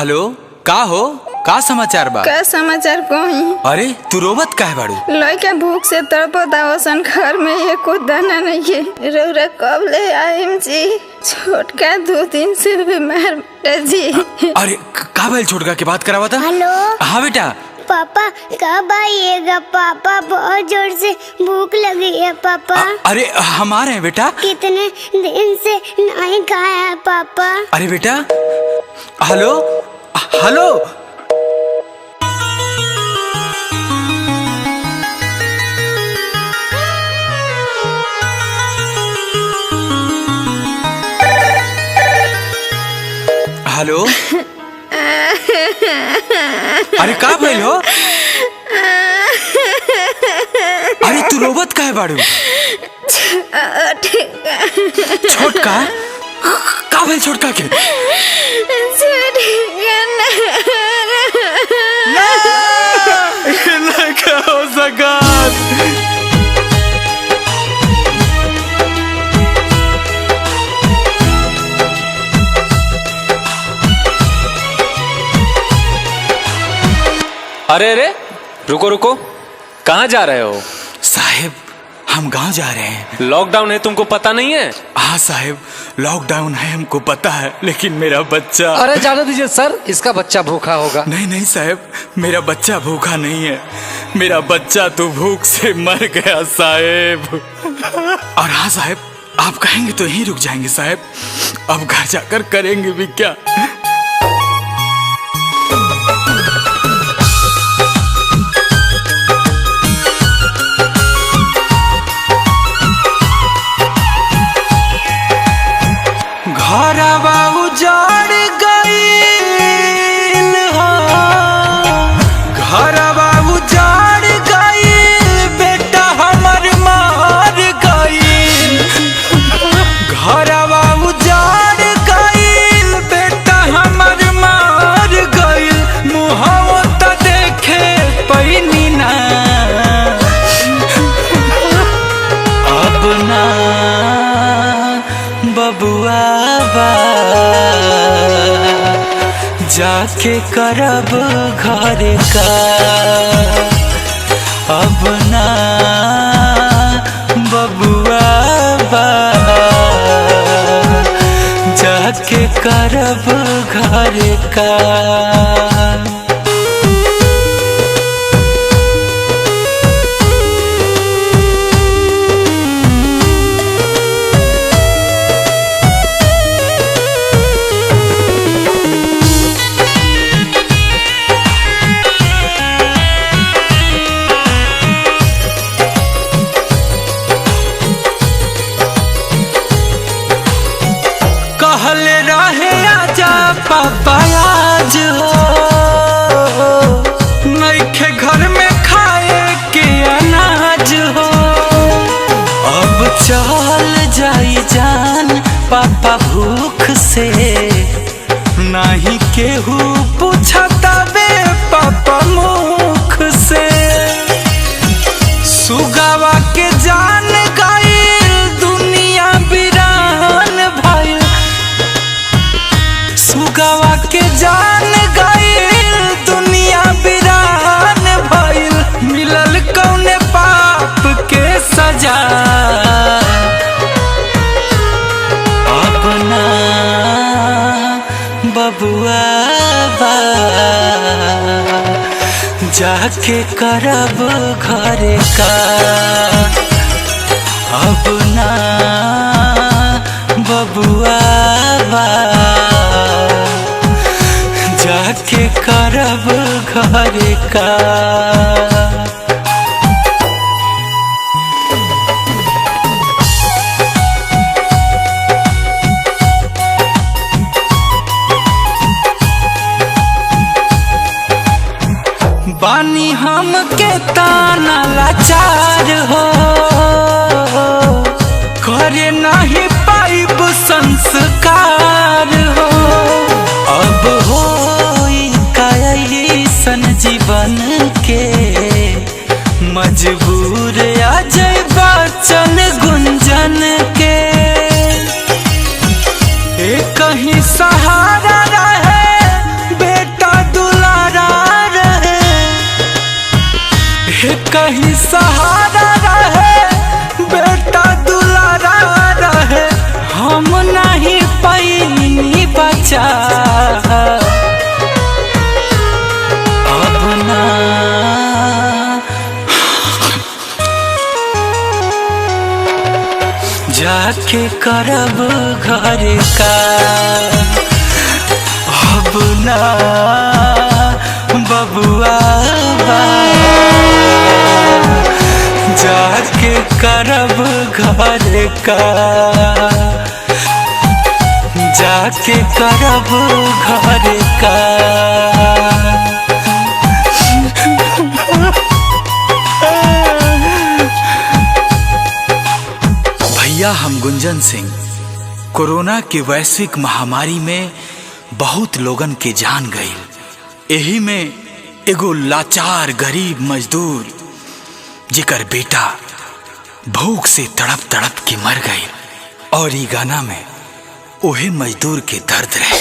Hello, का हो? का समाचार बा? का समाचार कही? अरे तू रोवत काहे बाड़ू? लइका भूख से तड़पत आवसन, घर में एको दाना नहीं है। रउरा कब ले आइम जी? छोटका 2 दिन से बीमार बेटा जी। अरे का भइल? छोटका के बात करावा था? हेलो हाँ बेटा। पापा कब आइएगा? पापा बहुत जोर से भूख लगी है पापा। अरे हम आ रहे हैं बेटा। कितने दिन से नहीं खाया है पापा। अरे बेटा, हेलो हेलो। हेलो। अरे का भइल हो? अरे तू रोवत काहे बाड़ू? छोटका का भइल? छोटका के ना हो सकत। अरे अरे रुको रुको, कहाँ जा रहे हो? साहेब हम गांव जा रहे हैं। लॉकडाउन है, तुमको पता नहीं है? हाँ साहेब, लॉकडाउन है हमको पता है, लेकिन मेरा बच्चा। अरे जाने दीजिए सर, इसका बच्चा भूखा होगा। नहीं नहीं साहब, मेरा बच्चा भूखा नहीं है। मेरा बच्चा तो भूख से मर गया साहेब। और हाँ साहेब, आप कहेंगे तो यहीं रुक जाएंगे साहेब। अब घर जाकर करेंगे भी क्या? घरवा उजाड़ गईल हो, घरवा उजाड़ गईल, बेटा हमर मार गईल। घरवा उजाड़ गईल, बेटा हमर मार गईल। मुहावा त देखे पैनी ना, अब ना बबुआ जाके करब घर का। अब ना बबुआ जाके करब घर का। कहले रहे आजा पापा आज हो, नइखे घर में खाए के अनाज हो। अब चल जाई जान पापा भूख से, नहीं केहू पूछता बे पापा मुख से। सुगावा के जान गईल, दुनिया बिरान भइल। सुगावा के जान गईल, दुनिया बिरान भइल। मिलल कौने पाप के सजा, अब ना बबुआ जाके करब घर का। अब ना बबुआ जाके करब घर का। बानी हम के ताना लाचार हो, करे नहीं पाइब संस्कार हो। अब होई कैसन जीवन के, मजबूर आ जाए बचन गुंजन के। कहीं सहारा रहे कहीं सहारा रहे, बेटा दुलारा रहे, हम नहीं पैनी बचा अब ना। जाके करब घर का अब ना बबुआ बा। जाके करब घर का, जाके करब घर का। भैया हम गुंजन सिंह कोरोना के वैश्विक महामारी में बहुत लोगन के जान गई। यही में एगो लाचार गरीब मजदूर जेकर बेटा भूख से तड़प तड़प के मर गई, और ई गाना में ओहे मजदूर के दर्द रहे।